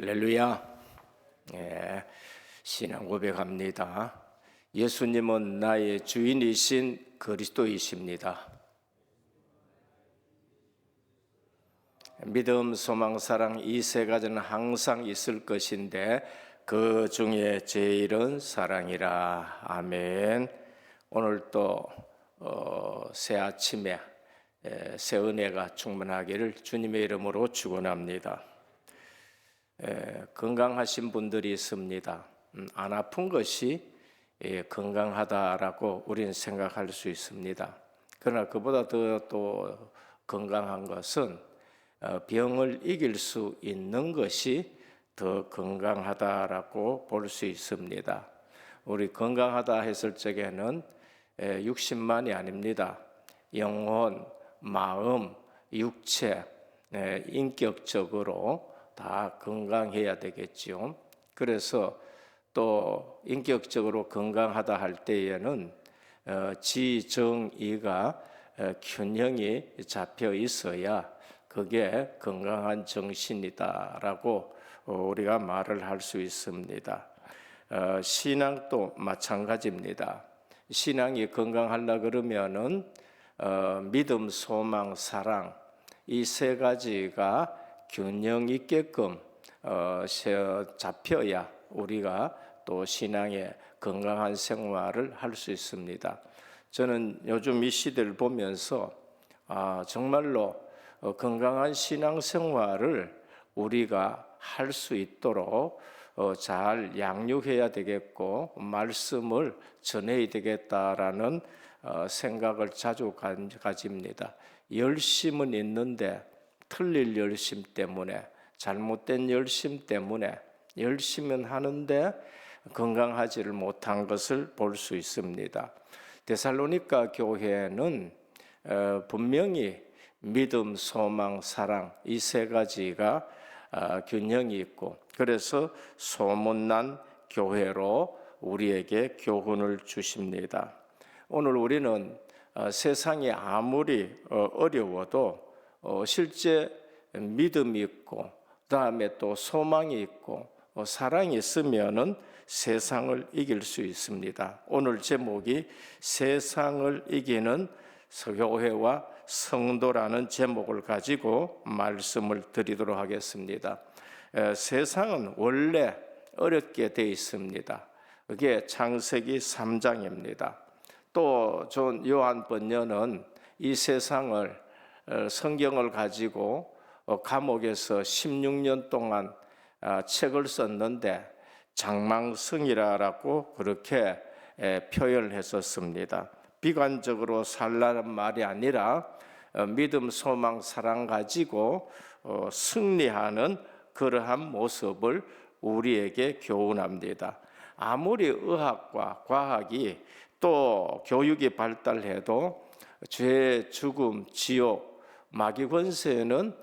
할렐루야. 신앙 고백합니다. 예수님은 나의 주인이신 그리스도이십니다. 믿음, 소망, 사랑 이 세 가지는 항상 있을 것인데 그 중에 제일은 사랑이라. 아멘. 오늘 또 새 아침에 새 은혜가 충만하기를 주님의 이름으로 축원합니다. 건강하신 분들이 있습니다. 안 아픈 것이 건강하다라고 우리는 생각할 수 있습니다. 그러나 그보다 더 건강한 것은 병을 이길 수 있는 것이 더 건강하다라고 볼 수 있습니다. 우리 건강하다 했을 적에는 육신만이 아닙니다. 영혼, 마음, 육체, 인격적으로 다 건강해야 되겠죠. 그래서 또 인격적으로 건강하다 할 때에는 지정의가 균형이 잡혀 있어야 그게 건강한 정신이다라고 우리가 말을 할 수 있습니다. 신앙도 마찬가지입니다. 신앙이 건강하려 그러면은 믿음, 소망, 사랑 이 세 가지가 균형 있게끔 잡혀야 우리가 또 신앙의 건강한 생활을 할 수 있습니다. 저는 요즘 이 시대를 보면서 정말로 건강한 신앙 생활을 우리가 할 수 있도록 잘 양육해야 되겠고 말씀을 전해야 되겠다라는 생각을 자주 가집니다. 열심은 있는데 틀릴 열심 때문에, 잘못된 열심 때문에 열심은 하는데 건강하지를 못한 것을 볼 수 있습니다. 데살로니가 교회는 분명히 믿음, 소망, 사랑 이 세 가지가 균형이 있고 그래서 소문난 교회로 우리에게 교훈을 주십니다. 오늘 우리는 세상이 아무리 어려워도 실제 믿음이 있고 그다음에 또 소망이 있고 사랑이 있으면은 세상을 이길 수 있습니다. 오늘 제목이 세상을 이기는 교회와 성도라는 제목을 가지고 말씀을 드리도록 하겠습니다. 세상은 원래 어렵게 되어 있습니다. 그게 창세기 3장입니다. 또 존 요한 번연은 이 세상을 성경을 가지고 감옥에서 16년 동안 책을 썼는데 장망성이라고 그렇게 표현을 했었습니다. 비관적으로 살라는 말이 아니라 믿음, 소망, 사랑 가지고 승리하는 그러한 모습을 우리에게 교훈합니다. 아무리 의학과 과학이 또 교육이 발달해도 죄, 죽음, 지옥, 마귀 권세는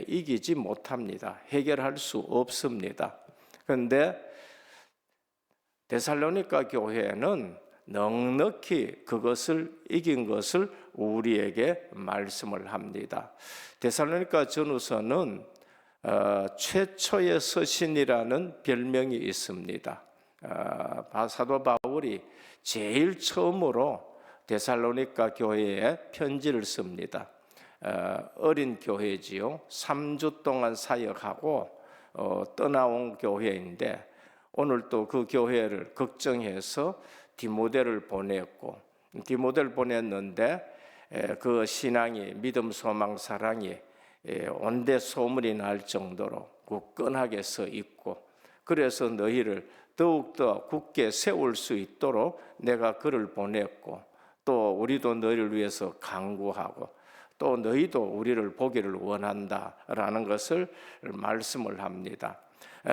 이기지 못합니다. 해결할 수 없습니다. 그런데 데살로니가 교회는 넉넉히 그것을 이긴 것을 우리에게 말씀을 합니다. 데살로니가 전후서는 최초의 서신이라는 별명이 있습니다. 사도 바울이 제일 처음으로 데살로니가 교회에 편지를 씁니다. 어린 교회지요. 3주 동안 사역하고 떠나온 교회인데 오늘 또 그 교회를 걱정해서 디모데를 보냈고 디모데를 보냈는데 그 신앙이 믿음, 소망, 사랑이 온데 소문이 날 정도로 굳건하게 서 있고 그래서 너희를 더욱더 굳게 세울 수 있도록 내가 그를 보냈고 또 우리도 너희를 위해서 간구하고 또 너희도 우리를 보기를 원한다라는 것을 말씀을 합니다.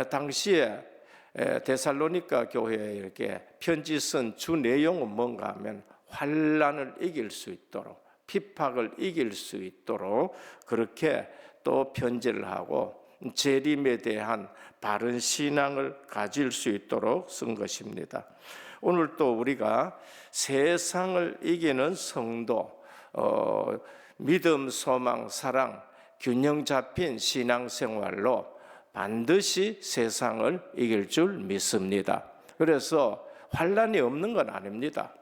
당시에 데살로니가 교회에 이렇게 편지 쓴 주 내용은 뭔가 하면 환난을 이길 수 있도록 핍박을 이길 수 있도록 그렇게 또 편지를 하고 재림에 대한 바른 신앙을 가질 수 있도록 쓴 것입니다. 오늘 또 우리가 세상을 이기는 성도, 믿음, 소망, 사랑 균형 잡힌 신앙생활로 반드시 세상을 이길 줄 믿습니다. 그래서 환난이 없는 건 아닙니다.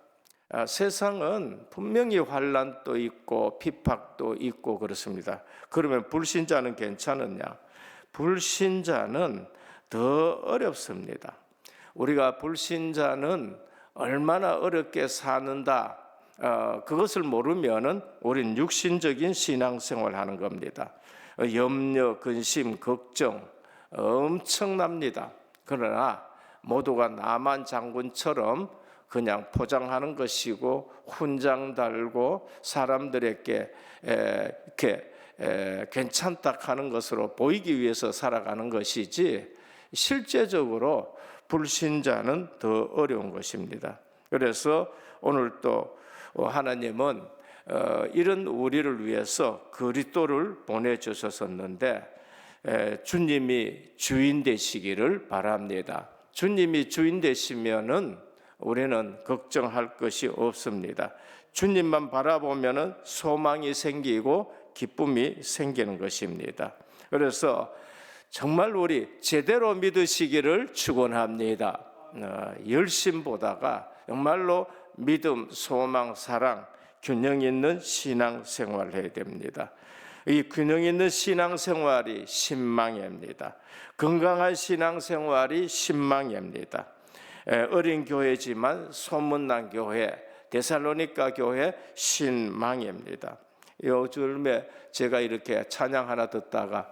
세상은 분명히 환난도 있고 핍박도 있고 그렇습니다. 그러면 불신자는 괜찮느냐? 불신자는 더 어렵습니다. 우리가 불신자는 얼마나 어렵게 사는다, 그것을 모르면은 우리는 육신적인 신앙생활을 하는 겁니다. 염려, 근심, 걱정 엄청납니다. 그러나 모두가 나만 장군처럼 그냥 포장하는 것이고 훈장 달고 사람들에게 이렇게 괜찮다 하는 것으로 보이기 위해서 살아가는 것이지, 실제적으로 불신자는 더 어려운 것입니다. 그래서 오늘 또 하나님은 이런 우리를 위해서 그리스도를 보내주셨었는데, 주님이 주인 되시기를 바랍니다. 주님이 주인 되시면은 우리는 걱정할 것이 없습니다. 주님만 바라보면은 소망이 생기고 기쁨이 생기는 것입니다. 그래서 정말 우리 제대로 믿으시기를 축원합니다. 열심보다가 정말로 믿음, 소망, 사랑, 균형 있는 신앙생활을 해야 됩니다. 이 균형 있는 신앙생활이 신망입니다. 건강한 신앙생활이 신망입니다. 어린 교회지만 소문난 교회, 데살로니가 교회 신망입니다. 요즘에 제가 이렇게 찬양 하나 듣다가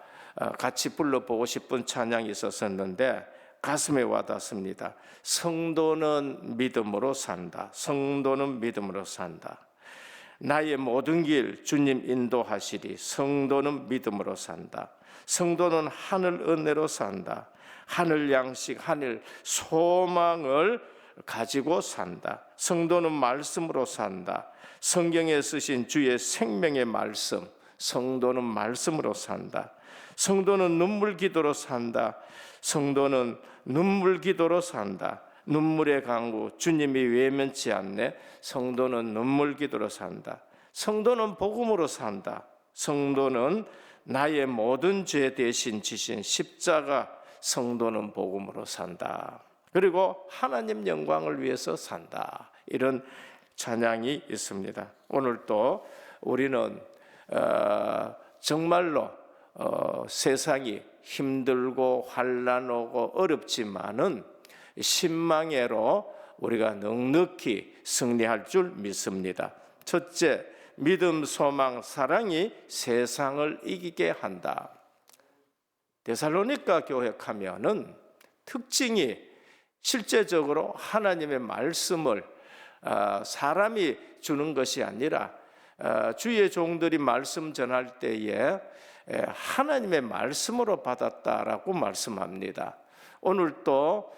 같이 불러보고 싶은 찬양이 있었는데 가슴에 와닿습니다. 성도는 믿음으로 산다. 성도는 믿음으로 산다. 나의 모든 길 주님 인도하시리. 성도는 믿음으로 산다. 성도는 하늘 은혜로 산다. 하늘 양식, 하늘 소망을 가지고 산다. 성도는 말씀으로 산다. 성경에 쓰신 주의 생명의 말씀, 성도는 말씀으로 산다. 성도는 눈물 기도로 산다. 성도는 눈물 기도로 산다. 눈물의 강구, 주님이 외면치 않네. 성도는 눈물 기도로 산다. 성도는 복음으로 산다. 성도는 나의 모든 죄 대신 지신 십자가, 성도는 복음으로 산다. 그리고 하나님 영광을 위해서 산다. 이런 찬양이 있습니다. 오늘 또 우리는 정말로 세상이 힘들고 환난 오고 어렵지만은 신망으로 우리가 넉넉히 승리할 줄 믿습니다. 첫째, 믿음, 소망, 사랑이 세상을 이기게 한다. 데살로니가 교회 가면은 특징이 실제적으로 하나님의 말씀을 사람이 주는 것이 아니라 주의 종들이 말씀 전할 때에 하나님의 말씀으로 받았다라고 말씀합니다. 오늘 또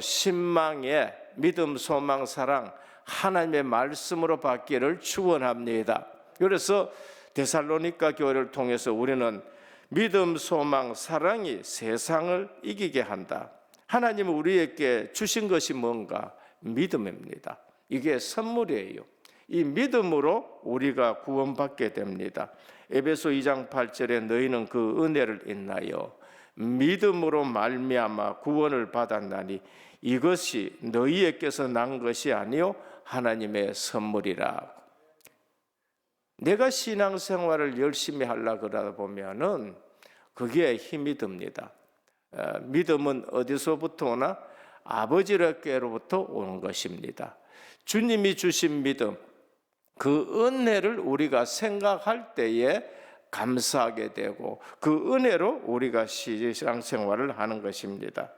신망의 믿음, 소망, 사랑 하나님의 말씀으로 받기를 축원합니다. 그래서 데살로니가 교회를 통해서 우리는 믿음, 소망, 사랑이 세상을 이기게 한다. 하나님은 우리에게 주신 것이 뭔가? 믿음입니다. 이게 선물이에요. 이 믿음으로 우리가 구원받게 됩니다. 에베소 2장 8절에 너희는 그 은혜를 인하여 믿음으로 말미암아 구원을 받았나니 이것이 너희에게서 난 것이 아니요 하나님의 선물이라. 내가 신앙생활을 열심히 하려고 그러다 보면은 그게 힘이 듭니다. 믿음은 어디서부터 오나? 아버지께로부터 오는 것입니다. 주님이 주신 믿음, 그 은혜를 우리가 생각할 때에 감사하게 되고 그 은혜로 우리가 신앙생활을 하는 것입니다.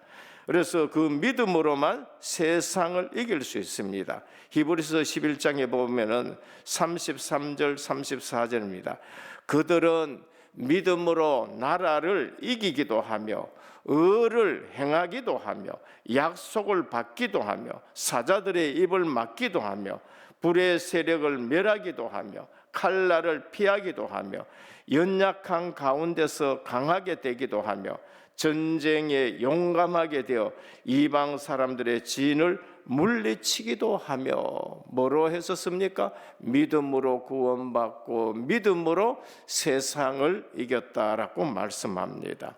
그래서 그 믿음으로만 세상을 이길 수 있습니다. 히브리서 11장에 보면은 33절 34절입니다. 그들은 믿음으로 나라를 이기기도 하며 의를 행하기도 하며 약속을 받기도 하며 사자들의 입을 막기도 하며 불의 세력을 멸하기도 하며 칼날을 피하기도 하며 연약한 가운데서 강하게 되기도 하며 전쟁에 용감하게 되어 이방 사람들의 진을 물리치기도 하며 뭐로 했었습니까? 믿음으로 구원받고 믿음으로 세상을 이겼다라고 말씀합니다.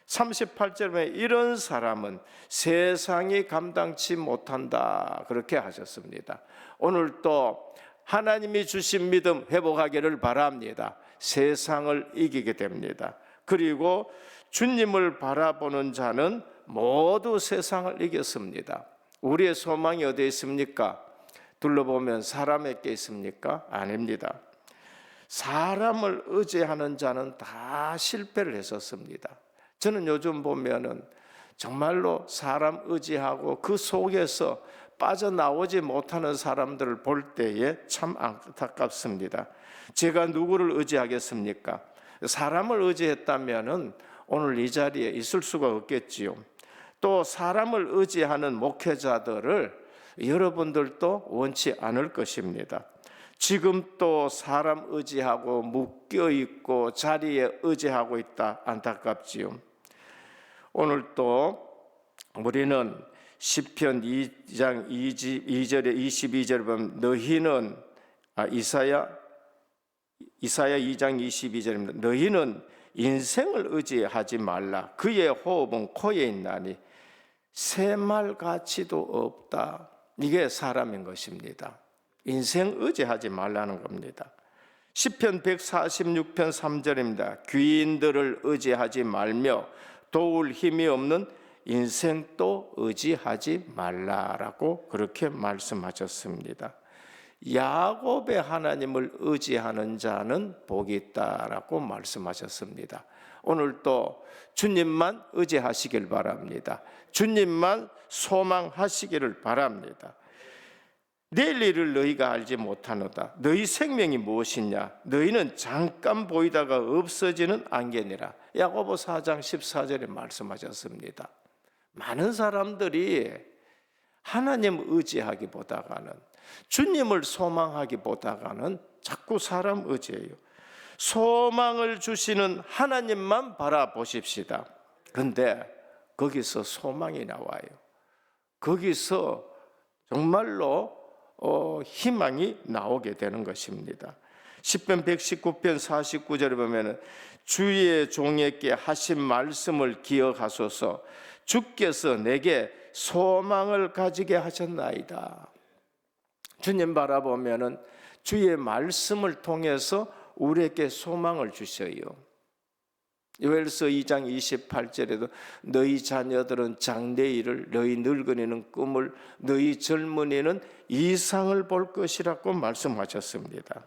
38절에 이런 사람은 세상이 감당치 못한다 그렇게 하셨습니다. 오늘 또 하나님이 주신 믿음 회복하기를 바랍니다. 세상을 이기게 됩니다. 그리고 주님을 바라보는 자는 모두 세상을 이겼습니다. 우리의 소망이 어디에 있습니까? 둘러보면 사람에게 있습니까? 아닙니다. 사람을 의지하는 자는 다 실패를 했었습니다. 저는 요즘 보면은 정말로 사람 의지하고 그 속에서 빠져나오지 못하는 사람들을 볼 때에 참 안타깝습니다. 제가 누구를 의지하겠습니까? 사람을 의지했다면은 오늘 이 자리에 있을 수가 없겠지요. 또 사람을 의지하는 목회자들을 여러분들도 원치 않을 것입니다. 지금 또 사람 의지하고 묶여 있고 자리에 의지하고 있다. 안타깝지요. 오늘 또 우리는 시편 2장 2절에 22절에 보면 너희는 이사야 2장 22절입니다. 너희는 인생을 의지하지 말라. 그의 호흡은 코에 있나니 새말 가치도 없다. 이게 사람인 것입니다. 인생 의지하지 말라는 겁니다. 시편 146편 3절입니다. 귀인들을 의지하지 말며 도울 힘이 없는 인생도 의지하지 말라라고 그렇게 말씀하셨습니다. 야곱의 하나님을 의지하는 자는 복이 있다라고 말씀하셨습니다. 오늘 또 주님만 의지하시길 바랍니다. 주님만 소망하시기를 바랍니다. 내일 일을 너희가 알지 못하노다. 너희 생명이 무엇이냐? 너희는 잠깐 보이다가 없어지는 안개니라. 야고보 4장 14절에 말씀하셨습니다. 많은 사람들이 하나님 의지하기보다가는 주님을 소망하기보다가는 자꾸 사람 의지해요. 소망을 주시는 하나님만 바라보십시다. 그런데 거기서 소망이 나와요. 거기서 정말로 희망이 나오게 되는 것입니다. 시편 119편 49절에 보면 주의 종에게 하신 말씀을 기억하소서. 주께서 내게 소망을 가지게 하셨나이다. 주님 바라보면은 주의 말씀을 통해서 우리에게 소망을 주셔요. 요엘서 2장 28절에도 너희 자녀들은 장래일을, 너희 늙은이는 꿈을, 너희 젊은이는 이상을 볼 것이라고 말씀하셨습니다.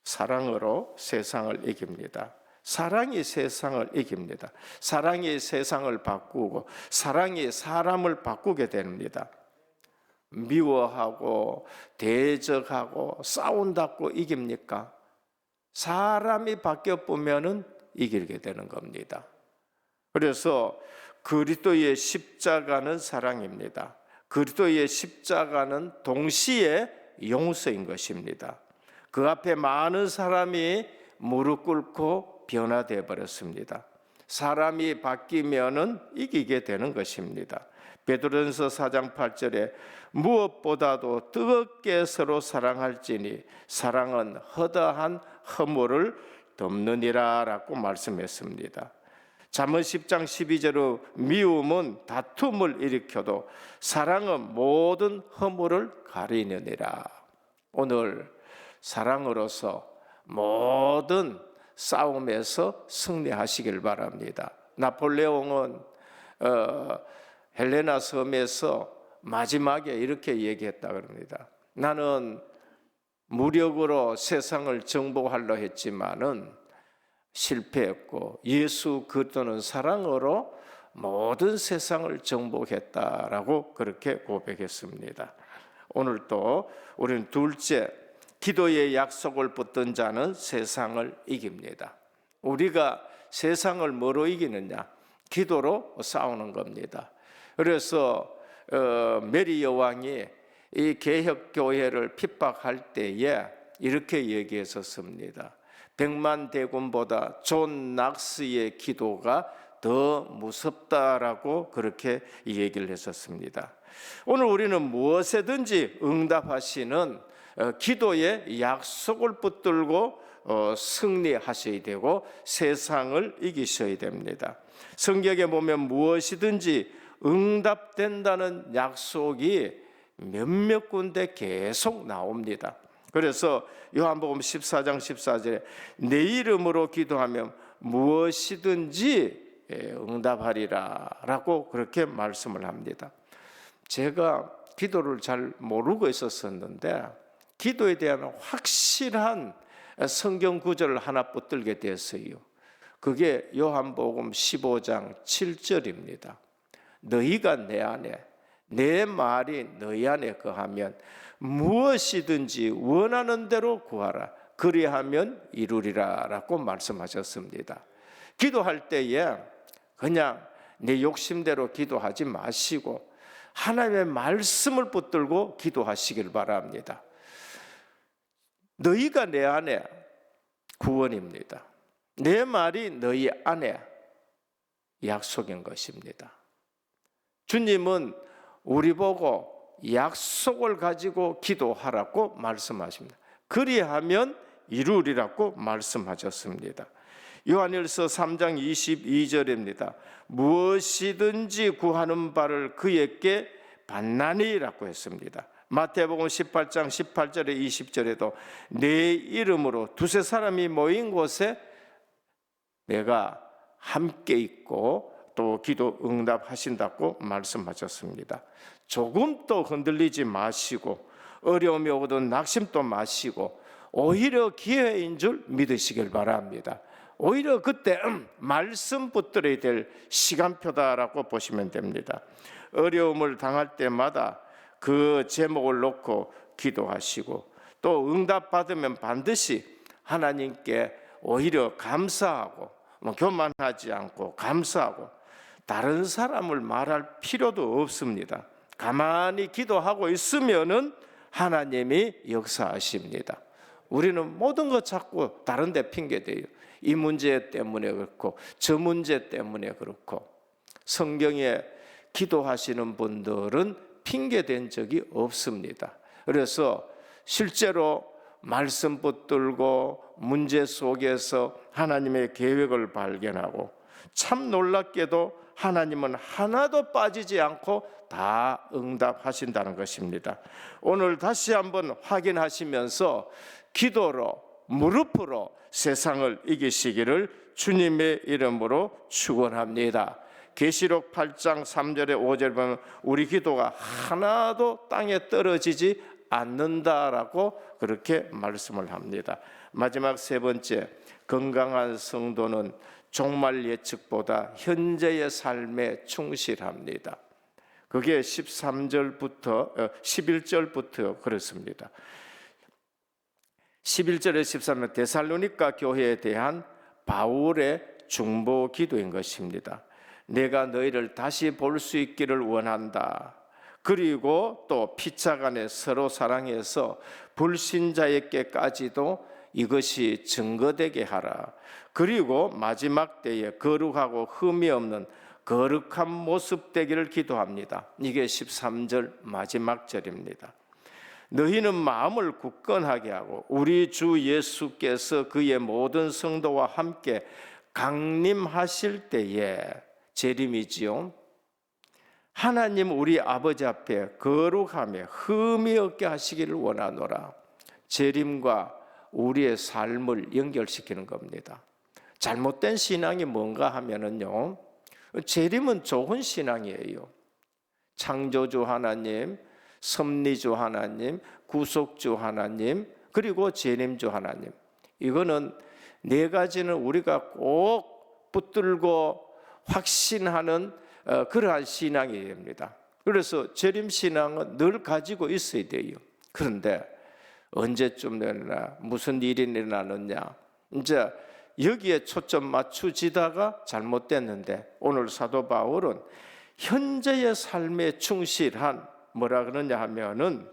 사랑으로 세상을 이깁니다. 사랑이 세상을 이깁니다. 사랑이 세상을 바꾸고 사랑이 사람을 바꾸게 됩니다. 미워하고 대적하고 싸운다고 이깁니까? 사람이 바뀌어 보면은 이기게 되는 겁니다. 그래서 그리스도의 십자가는 사랑입니다. 그리스도의 십자가는 동시에 용서인 것입니다. 그 앞에 많은 사람이 무릎 꿇고 변화되어 버렸습니다. 사람이 바뀌면은 이기게 되는 것입니다. 베드로전서 4장 8절에 무엇보다도 뜨겁게 서로 사랑할지니 사랑은 허다한 허물을 덮느니라 라고 말씀했습니다. 잠언 10장 12절로 미움은 다툼을 일으켜도 사랑은 모든 허물을 가리느니라. 오늘 사랑으로서 모든 싸움에서 승리하시길 바랍니다. 나폴레옹은 헬레나 섬에서 마지막에 이렇게 얘기했다 그럽니다. 나는 무력으로 세상을 정복하려 했지만은 실패했고 예수 그리스도는 사랑으로 모든 세상을 정복했다라고 그렇게 고백했습니다. 오늘 또 우리는 둘째, 기도의 약속을 붙든 자는 세상을 이깁니다. 우리가 세상을 뭐로 이기느냐? 기도로 싸우는 겁니다. 그래서 메리 여왕이 이 개혁교회를 핍박할 때에 이렇게 얘기했었습니다. 100만 대군보다 존 낙스의 기도가 더 무섭다라고 그렇게 얘기를 했었습니다. 오늘 우리는 무엇에든지 응답하시는 기도의 약속을 붙들고 승리하셔야 되고 세상을 이기셔야 됩니다. 성경에 보면 무엇이든지 응답된다는 약속이 몇몇 군데 계속 나옵니다. 그래서 요한복음 14장 14절에 내 이름으로 기도하면 무엇이든지 응답하리라 라고 그렇게 말씀을 합니다. 제가 기도를 잘 모르고 있었는데 기도에 대한 확실한 성경 구절을 하나 붙들게 됐어요. 그게 요한복음 15장 7절입니다. 너희가 내 안에, 내 말이 너희 안에 거하면 무엇이든지 원하는 대로 구하라. 그리하면 이루리라 라고 말씀하셨습니다. 기도할 때에 그냥 내 욕심대로 기도하지 마시고 하나님의 말씀을 붙들고 기도하시길 바랍니다. 너희가 내 안에 구원입니다. 내 말이 너희 안에 약속인 것입니다. 주님은 우리 보고 약속을 가지고 기도하라고 말씀하십니다. 그리하면 이루리라고 말씀하셨습니다. 요한일서 3장 22절입니다. 무엇이든지 구하는 바를 그에게 받나니라고 했습니다. 마태복음 18장 18절에 20절에도 내 이름으로 두세 사람이 모인 곳에 내가 함께 있고 또 기도 응답하신다고 말씀하셨습니다. 조금도 흔들리지 마시고 어려움이 오거든 낙심도 마시고 오히려 기회인 줄 믿으시길 바랍니다. 오히려 그때 말씀 붙들어야 될 시간표다라고 보시면 됩니다. 어려움을 당할 때마다 그 제목을 놓고 기도하시고 또 응답받으면 반드시 하나님께 오히려 감사하고 교만하지 않고 감사하고 다른 사람을 말할 필요도 없습니다. 가만히 기도하고 있으면은 하나님이 역사하십니다. 우리는 모든 것 자꾸 다른 데 핑계대요. 이 문제 때문에 그렇고 저 문제 때문에 그렇고 성경에 기도하시는 분들은 핑계댄 적이 없습니다. 그래서 실제로 말씀 붙들고 문제 속에서 하나님의 계획을 발견하고 참 놀랍게도 하나님은 하나도 빠지지 않고 다 응답하신다는 것입니다. 오늘 다시 한번 확인하시면서 기도로 무릎으로 세상을 이기시기를 주님의 이름으로 축원합니다. 계시록 8장 3절에 5절 보면 우리 기도가 하나도 땅에 떨어지지 않는다라고 그렇게 말씀을 합니다. 마지막 세 번째, 건강한 성도는 종말 예측보다 현재의 삶에 충실합니다. 그게 11절부터 그렇습니다. 11절에 13절 데살로니가 교회에 대한 바울의 중보 기도인 것입니다. 내가 너희를 다시 볼 수 있기를 원한다. 그리고 또 피차간에 서로 사랑해서 불신자에게까지도 이것이 증거되게 하라. 그리고 마지막 때에 거룩하고 흠이 없는 거룩한 모습 되기를 기도합니다. 이게 13절 마지막 절입니다. 너희는 마음을 굳건하게 하고 우리 주 예수께서 그의 모든 성도와 함께 강림하실 때에 재림이지요. 하나님 우리 아버지 앞에 거룩하며 흠이 없게 하시기를 원하노라. 재림과 우리의 삶을 연결시키는 겁니다. 잘못된 신앙이 뭔가 하면은요, 재림은 좋은 신앙이에요. 창조주 하나님, 섭리주 하나님, 구속주 하나님, 그리고 재림주 하나님. 이거는 네 가지는 우리가 꼭 붙들고 확신하는 그러한 신앙이 됩니다. 그래서 재림 신앙은 늘 가지고 있어야 돼요. 그런데 언제쯤 되나 무슨 일이 일어나느냐, 이제 여기에 초점 맞추지다가 잘못됐는데 오늘 사도 바울은 현재의 삶에 충실한 뭐라 그러냐 하면은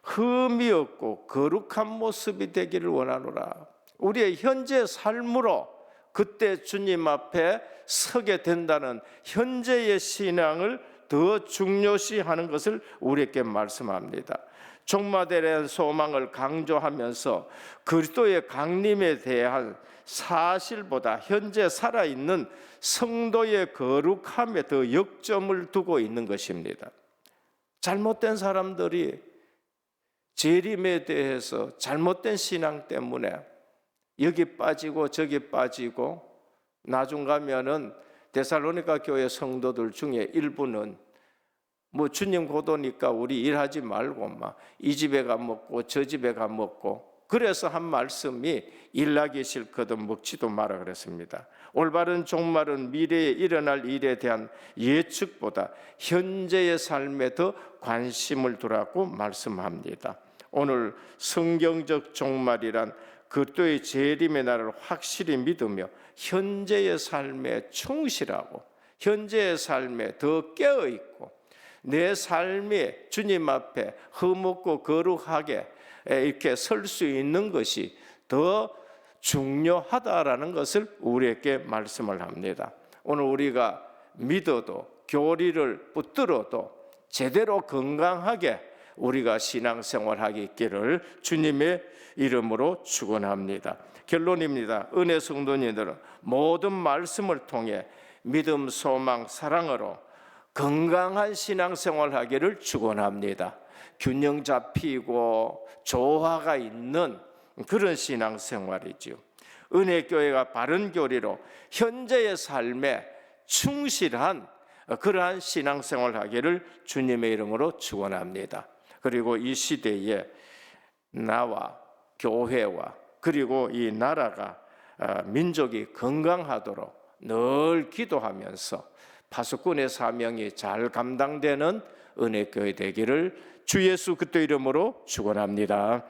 흠이 없고 거룩한 모습이 되기를 원하노라. 우리의 현재 삶으로 그때 주님 앞에 서게 된다는 현재의 신앙을 더 중요시하는 것을 우리에게 말씀합니다. 종말에 대한 소망을 강조하면서 그리스도의 강림에 대한 사실보다 현재 살아있는 성도의 거룩함에 더 역점을 두고 있는 것입니다. 잘못된 사람들이 재림에 대해서 잘못된 신앙 때문에 여기 빠지고 저기 빠지고 나중 가면은 데살로니가 교회 성도들 중에 일부는 뭐 주님 고도니까 우리 일하지 말고 막 이 집에 가 먹고 저 집에 가 먹고, 그래서 한 말씀이 일하기 싫거든 먹지도 마라 그랬습니다. 올바른 종말은 미래에 일어날 일에 대한 예측보다 현재의 삶에 더 관심을 두라고 말씀합니다. 오늘 성경적 종말이란 그리스도의 재림의 날을 확실히 믿으며 현재의 삶에 충실하고 현재의 삶에 더 깨어있고 내 삶이 주님 앞에 흠없고 거룩하게 이렇게 설 수 있는 것이 더 중요하다라는 것을 우리에게 말씀을 합니다. 오늘 우리가 믿어도 교리를 붙들어도 제대로 건강하게 우리가 신앙생활하기 있기를 주님의 이름으로 축원합니다. 결론입니다. 은혜 성도님들은 모든 말씀을 통해 믿음, 소망, 사랑으로 건강한 신앙생활하기를 축원합니다. 균형 잡히고 조화가 있는 그런 신앙생활이지요. 은혜교회가 바른 교리로 현재의 삶에 충실한 그러한 신앙생활하기를 주님의 이름으로 축원합니다. 그리고 이 시대에 나와 교회와 그리고 이 나라가 민족이 건강하도록 늘 기도하면서 파수꾼의 사명이 잘 감당되는 은혜교회 되기를 주 예수 그리스도 이름으로 축원합니다.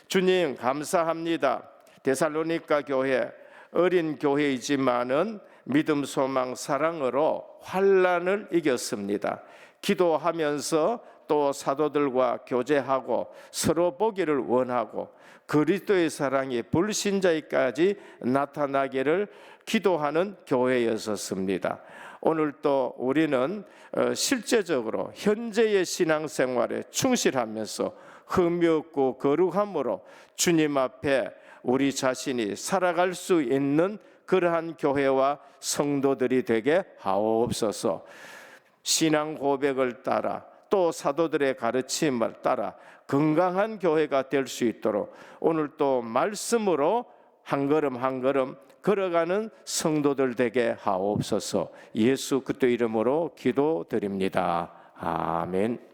주님 감사합니다. 데살로니가 교회 어린 교회이지만은 믿음, 소망, 사랑으로 환난을 이겼습니다. 기도하면서 또 사도들과 교제하고 서로 보기를 원하고 그리스도의 사랑이 불신자에까지 나타나기를 기도하는 교회였었습니다. 오늘 또 우리는 실제적으로 현재의 신앙생활에 충실하면서 흠이 없고 거룩함으로 주님 앞에 우리 자신이 살아갈 수 있는 그러한 교회와 성도들이 되게 하옵소서. 신앙 고백을 따라 또 사도들의 가르침을 따라 건강한 교회가 될 수 있도록 오늘 또 말씀으로 한 걸음 한 걸음 걸어가는 성도들 되게 하옵소서. 예수 그리스도 이름으로 기도드립니다. 아멘.